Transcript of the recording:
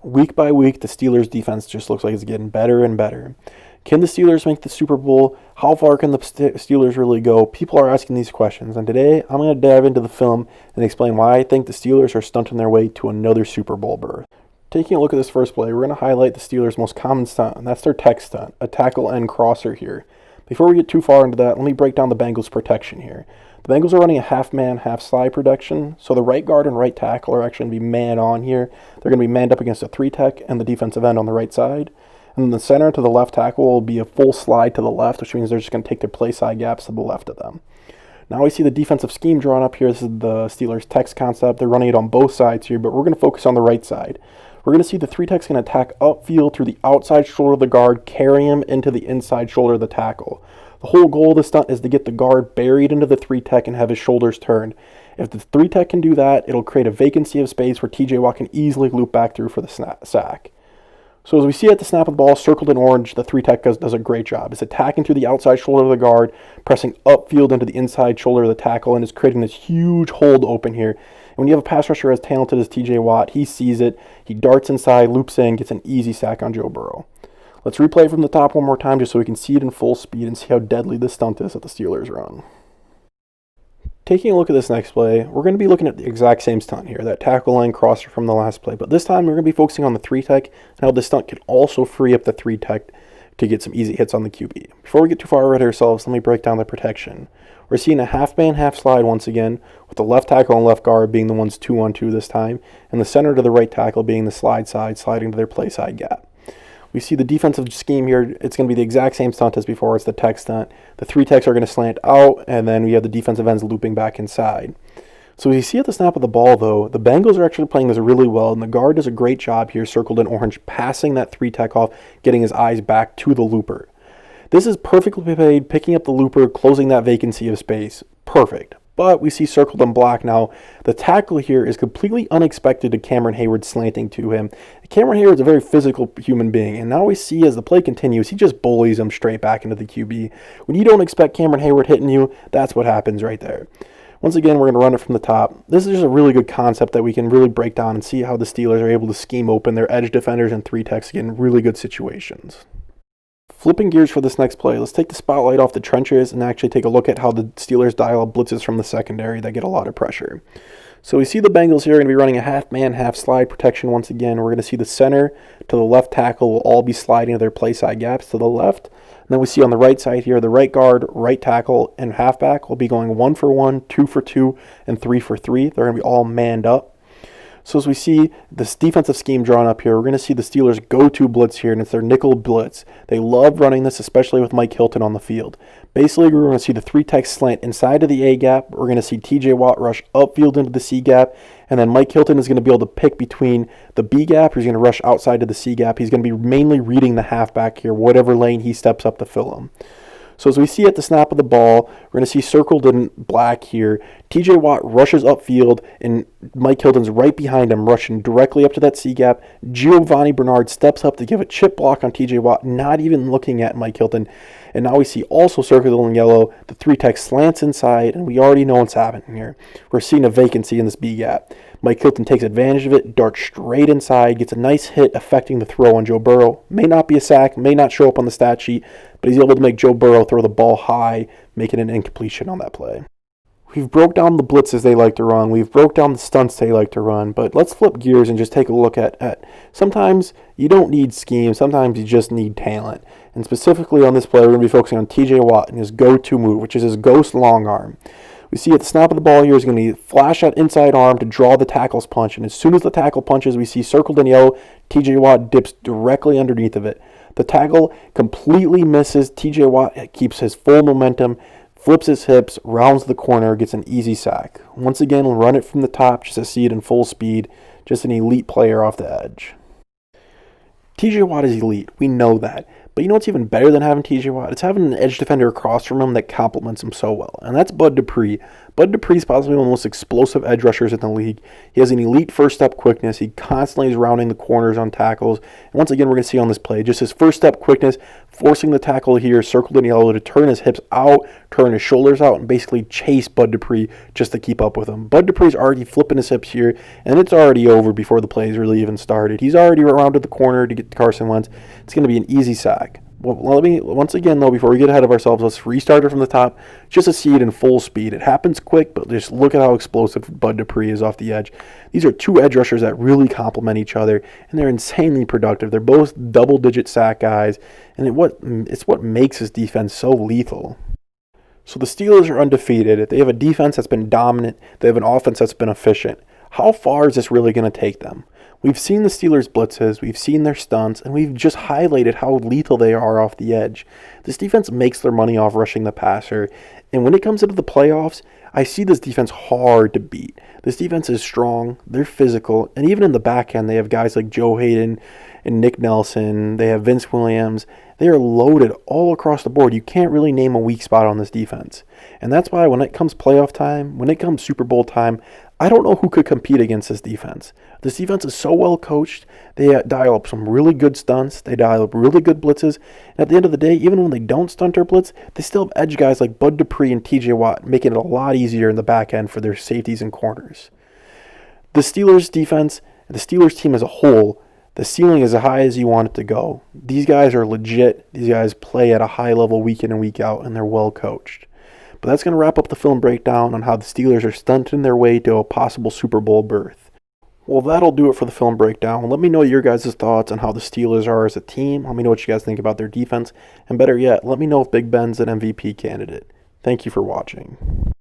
Week by week, the Steelers' defense just looks like it's getting better and better. Can the Steelers make the Super Bowl? How far can the Steelers really go? People are asking these questions, and today I'm going to dive into the film and explain why I think the Steelers are stunting their way to another Super Bowl berth. Taking a look at this first play, we're going to highlight the Steelers' most common stunt, and that's their tech stunt, a tackle end crosser here. Before we get too far into that, let me break down the Bengals' protection here. The Bengals are running a half-man, half-slide protection, so the right guard and right tackle are actually going to be man-on here. They're going to be manned up against a three-tech and the defensive end on the right side. And then the center to the left tackle will be a full slide to the left, which means they're just going to take their play-side gaps to the left of them. Now we see the defensive scheme drawn up here. This is the Steelers' text concept. They're running it on both sides here, but we're going to focus on the right side. We're going to see the three techs going to attack upfield through the outside shoulder of the guard, carry him into the inside shoulder of the tackle. The whole goal of the stunt is to get the guard buried into the three tech and have his shoulders turned. If the three tech can do that, it'll create a vacancy of space where TJ Watt can easily loop back through for the sack. So as we see at the snap of the ball, circled in orange, the three tech does a great job. It's attacking through the outside shoulder of the guard, pressing upfield into the inside shoulder of the tackle, and is creating this huge hold open here. And when you have a pass rusher as talented as TJ Watt, he sees it, he darts inside, loops in, gets an easy sack on Joe Burrow. Let's replay from the top one more time just so we can see it in full speed and see how deadly this stunt is that the Steelers run. Taking a look at this next play, we're going to be looking at the exact same stunt here, that tackle line crosser from the last play. But this time we're going to be focusing on the three tech and how this stunt can also free up the three tech to get some easy hits on the QB. Before we get too far ahead of ourselves, let me break down the protection. We're seeing a half-man, half-slide once again, with the left tackle and left guard being the ones 2-on-2 this time, and the center to the right tackle being the slide side, sliding to their play side gap. We see the defensive scheme here. It's going to be the exact same stunt as before. It's the tech stunt. The three techs are going to slant out, and then we have the defensive ends looping back inside. So we see at the snap of the ball, though, the Bengals are actually playing this really well, and the guard does a great job here, circled in orange, passing that three tech off, getting his eyes back to the looper. This is perfectly played, picking up the looper, closing that vacancy of space. Perfect. But we see circled in black now. The tackle here is completely unexpected to Cameron Heyward slanting to him. Cameron Heyward's a very physical human being, and now we see as the play continues, he just bullies him straight back into the QB. When you don't expect Cameron Heyward hitting you, that's what happens right there. Once again, we're going to run it from the top. This is just a really good concept that we can really break down and see how the Steelers are able to scheme open their edge defenders and three techs to get in really good situations. Flipping gears for this next play, let's take the spotlight off the trenches and actually take a look at how the Steelers dial up blitzes from the secondary that get a lot of pressure. So we see the Bengals here are going to be running a half-man, half-slide protection once again. We're going to see the center to the left tackle will all be sliding to their play side gaps to the left. And then we see on the right side here, the right guard, right tackle, and halfback will be going 1-for-1, 2-for-2, and 3-for-3. They're going to be all manned up. So as we see this defensive scheme drawn up here, we're going to see the Steelers' go-to blitz here, and it's their nickel blitz. They love running this, especially with Mike Hilton on the field. Basically, we're going to see the three techs slant inside of the A gap. We're going to see TJ Watt rush upfield into the C gap, and then Mike Hilton is going to be able to pick between the B gap, or he's going to rush outside to the C gap. He's going to be mainly reading the halfback here, whatever lane he steps up to fill him. So as we see at the snap of the ball, we're going to see circled in black here, TJ Watt rushes upfield, and Mike Hilton's right behind him, rushing directly up to that C gap. Giovanni Bernard steps up to give a chip block on TJ Watt, not even looking at Mike Hilton. And now we see also circled in yellow, the three tech slants inside, and we already know what's happening here. We're seeing a vacancy in this B gap. Mike Hilton takes advantage of it, darts straight inside, gets a nice hit affecting the throw on Joe Burrow. May not be a sack, may not show up on the stat sheet, but he's able to make Joe Burrow throw the ball high, making an incompletion on that play. We've broke down the blitzes they like to run. We've broke down the stunts they like to run. But let's flip gears and just take a look at sometimes you don't need scheme. Sometimes you just need talent. And specifically on this play, we're going to be focusing on TJ Watt and his go-to move, which is his ghost long arm. We see at the snap of the ball here is going to be flash that inside arm to draw the tackle's punch. And as soon as the tackle punches, we see circled in yellow, TJ Watt dips directly underneath of it. The tackle completely misses. TJ Watt keeps his full momentum, flips his hips, rounds the corner, gets an easy sack. Once again, we'll run it from the top just to see it in full speed. Just an elite player off the edge. TJ Watt is elite. We know that. But you know what's even better than having TJ Watt? It's having an edge defender across from him that complements him so well. And that's Bud Dupree. Bud Dupree is possibly one of the most explosive edge rushers in the league. He has an elite first step quickness. He constantly is rounding the corners on tackles. And once again, we're going to see on this play just his first step quickness, forcing the tackle here, circled in yellow, to turn his hips out, turn his shoulders out, and basically chase Bud Dupree just to keep up with him. Bud Dupree's already flipping his hips here, and it's already over before the plays really even started. He's already rounded the corner to get to Carson Wentz. It's going to be an easy sack. Well, once again, though, before we get ahead of ourselves, let's restart it from the top just to see it in full speed. It happens quick, but just look at how explosive Bud Dupree is off the edge. These are two edge rushers that really complement each other, and they're insanely productive. They're both double-digit sack guys, and it's what makes this defense so lethal. So the Steelers are undefeated. They have a defense that's been dominant. They have an offense that's been efficient. How far is this really going to take them? We've seen the Steelers' blitzes, we've seen their stunts, and we've just highlighted how lethal they are off the edge. This defense makes their money off rushing the passer, and when it comes into the playoffs, I see this defense hard to beat. This defense is strong, they're physical, and even in the back end, they have guys like Joe Hayden and Nick Nelson, they have Vince Williams. They are loaded all across the board. You can't really name a weak spot on this defense. And that's why when it comes playoff time, when it comes Super Bowl time, I don't know who could compete against this defense. This defense is so well coached. They dial up some really good stunts. They dial up really good blitzes. And at the end of the day, even when they don't stunt or blitz, they still have edge guys like Bud Dupree and TJ Watt, making it a lot easier in the back end for their safeties and corners. The Steelers defense, the Steelers team as a whole, the ceiling is as high as you want it to go. These guys are legit. These guys play at a high level week in and week out, and they're well coached. But that's going to wrap up the film breakdown on how the Steelers are stunting their way to a possible Super Bowl berth. Well, that'll do it for the film breakdown. Let me know your guys' thoughts on how the Steelers are as a team. Let me know what you guys think about their defense. And better yet, let me know if Big Ben's an MVP candidate. Thank you for watching.